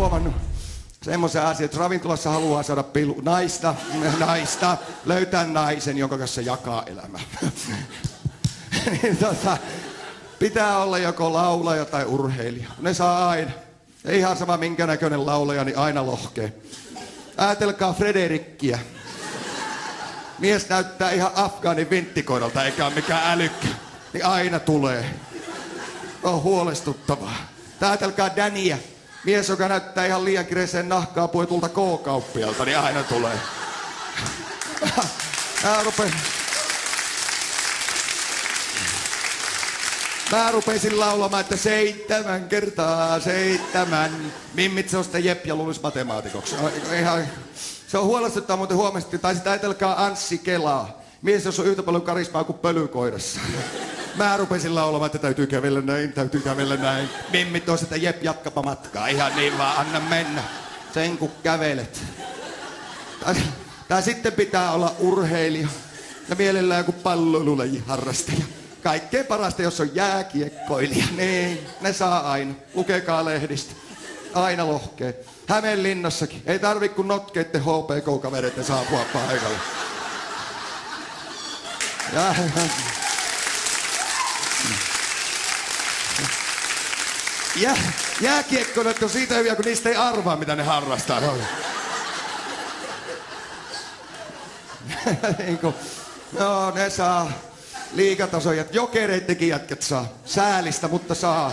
huomannut semmoisen asian, että ravintolassa haluaa saada naista, löytää naisen, jonka kanssa jakaa elämää. Niin pitää olla joko laulaja tai urheilija. Ne saa aina. Ja ihan sama minkä näköinen laulaja, niin aina lohkee. Ajatelkaa Frederikkiä. Mies näyttää ihan Afgaanin vinttikoidalta, eikä ole mikään älykkä. Niin aina tulee. On huolestuttavaa. Ajatelkaa Dania. Mies, joka näyttää ihan liian kireeseen nahkaa puetulta K-kauppialta, niin aina tulee. Mä rupesin laulamaan, että 7 kertaa 7. Mimmit se on sitten Jep ja luulisi matemaatikoksi. Se on huolestuttavaa, muuten huomasitte. Tai sitten ajatelkaa Anssi Kelaa. Mies, jos on yhtä paljon karismaa kuin pölykoirassa. Mä rupesin laulamaan, että täytyy kävellä näin. Mimmit on sitä Jep, jatkapa matkaa. Ihan niin vaan, anna mennä. Sen kun kävelet. Tai sitten pitää olla urheilija. Ja mielellään joku pallolulajiharrastaja. Kaikkein parasta, jos on jääkiekkoilija. Niin, ne saa aina. Lukekaa lehdistä. Aina lohkee. Hämeenlinnassakin. Ei tarvi kun notkeitten HPK-kavereiden saapua paikalle. Jääkiekkoilijat on siitä hyviä, kun niistä ei arvaa, mitä ne harrastaa. No, ne saa liigatasoja. Jokereittenkin jätkät saa. Säälistä, mutta saa.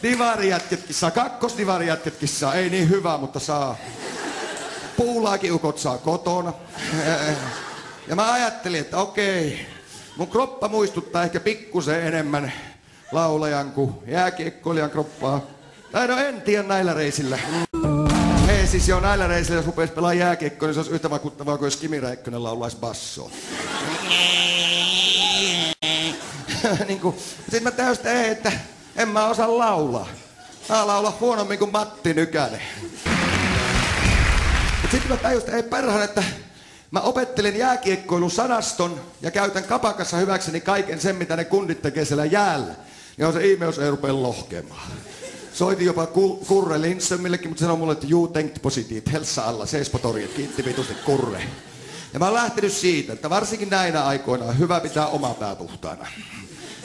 Divarijätketkin saa. Kakkosdivarijätketkin saa. Ei niin hyvä, mutta saa. Puulaakin ukot saa kotona. Ja mä ajattelin, että okei, mun kroppa muistuttaa ehkä pikkusen enemmän laulajan kuin jääkiekkoilijan kroppaa. Tai no en tiedä näillä reisillä. Ei siis joo, näillä reisillä, jos rupeais pelaa jääkiekkoa, niin se olisi yhtä vakuuttavaa kuin jos Kimi Räikkönen laulaisi bassoa. Sitten mä täysin, että en mä osaa laulaa. Mä laulan huonommin kuin Matti Nykänen. Sitten mä tajusin, ei perhana, että mä opettelen jääkiekkoilun sanaston ja käytän kapakassa hyväkseni kaiken sen, mitä ne kundit tekee siellä jäällä. Ja on se ihme, jos ei rupea lohkemaan. Soitin jopa Kurre Lindströmillekin, mutta sanoi mulle, että juu tänkt positiivt, helsa alla, seispotori, että kiitti vitusti Kurre. Ja mä oon lähtenyt siitä, että varsinkin näinä aikoina on hyvä pitää oma pää puhtaana.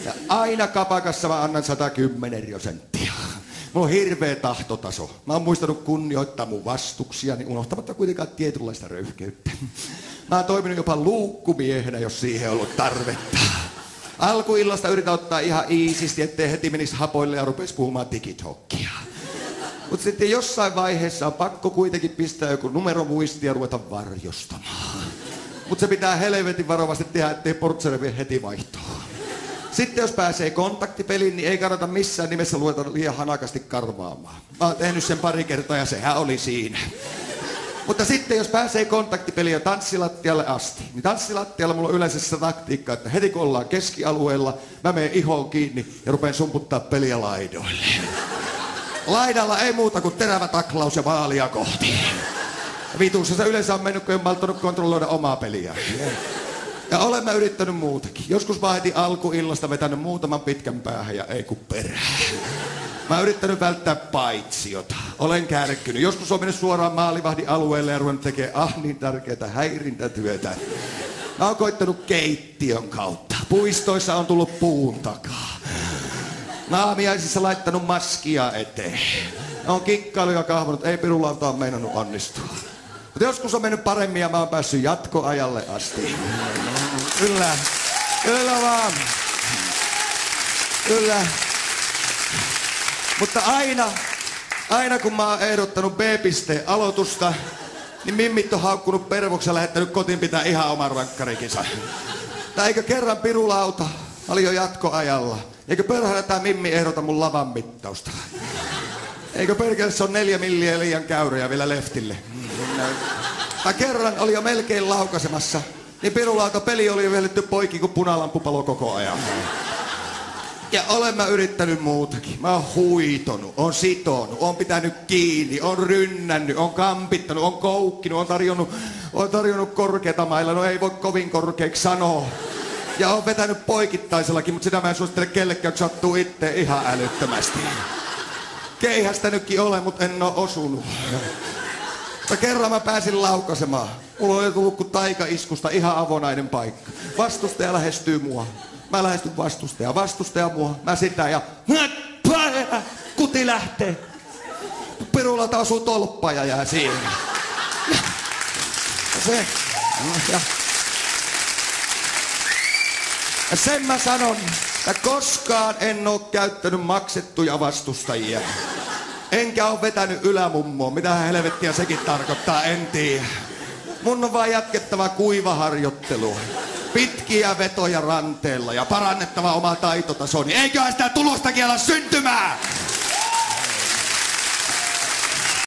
Ja aina kapakassa mä annan 110%. Mulla on hirveä tahtotaso. Mä oon muistanut kunnioittaa mun vastuksia, niin unohtamatta kuitenkaan tietynlaista röyhkeyttä. Mä oon toiminut jopa luukkumiehenä, jos siihen on ollut tarvetta. Alkuillasta yritän ottaa ihan iisisti, ettei heti menisi hapoille ja rupesi puhumaan tikitokkia. Mut sitten jossain vaiheessa on pakko kuitenkin pistää joku numero muistiin ja ruveta varjostamaan. Mut se pitää helvetin varovasti tehdä, ettei portsari vie heti vaihtoon. Sitten jos pääsee kontaktipeliin, niin ei kannata missään nimessä lueta liian hanakasti karvaamaan. Mä oon tehnyt sen pari kertaa ja sehän oli siinä. Mutta sitten jos pääsee kontaktipeliin ja tanssilattialle asti, niin tanssilattialla mulla on yleensä se taktiikka, että heti kun ollaan keskialueella, mä menen ihoon kiinni ja rupean sumputtaa peliä laidoille. Laidalla ei muuta kuin terävä taklaus ja maalia kohti. Vitussa se yleensä on mennyt, kun en malttanut kontrolloida omaa peliä. Ja olen mä yrittänyt muutakin. Joskus mä heti alkuillasta vetänyt muutaman pitkän päähän ja ei kun perään. Mä oon yrittänyt välttää paitsiota. Olen kärkkynyt. Joskus on mennyt suoraan maalivahdin alueelle ja ruvennut tekemään niin tärkeää häirintätyötä. Mä oon koittanut keittiön kautta. Puistoissa on tullut puun takaa. Naamiaisissa laittanut maskia eteen. Mä oon kikkailu ja kahvannut. Ei pirulauta on meinannut onnistua. Mutta joskus on mennyt paremmin ja mä oon päässyt jatkoajalle asti. Kyllä. Kyllä vaan. Kyllä. Mutta aina kun mä oon ehdottanut B-pisteen aloitusta, niin mimmit on haukkunut pervoksi ja lähettänyt kotiin pitää ihan oman rankkarikinsa. Tai eikö kerran pirulauta, mä olin jo jatkoajalla. Eikö perhana tää mimmi ehdota mun lavan mittausta? Eikö perkele se on 4 milliä liian käyrejä vielä leftille? Tai kerran oli jo melkein laukaisemassa, niin pirulauta peli oli jo velletty poikki kuin punalampupalo koko ajan. Ja olen mä yrittänyt muutakin. Mä oon huitonut, oon sitonut, oon pitänyt kiinni, oon rynnännyt, oon kampittanut, oon koukkinut, oon tarjonnut korkeata mailla. No ei voi kovin korkeaksi sanoa. Ja oon vetänyt poikittaisellakin, mutta sitä mä en suosittele kellekään, kun sattuu itse ihan älyttömästi. Keihästä nytkin ole, mutta en oo osunut. Mutta kerran mä pääsin laukaisemaan. Mulla oli tullut kuin taikaiskusta ihan avonainen paikka. Vastustaja lähestyy mua. Mä lähestyn vastustajaa. Vastustaja mua. Mä sitä ja... Kuti lähtee. Pirulalta osuu tolppa ja jää siihen. Se... Ja sen mä sanon, että koskaan en oo käyttänyt maksettuja vastustajia. Enkä oo vetänyt ylämummoa. Mitähän helvettiä sekin tarkoittaa, en tiedä. Mun on vaan jatkettava kuivaharjoittelua. Pitkiä vetoja ranteella ja parannettava omaa taitotasoni. Eiköhän sitä tulostakin ala syntymään!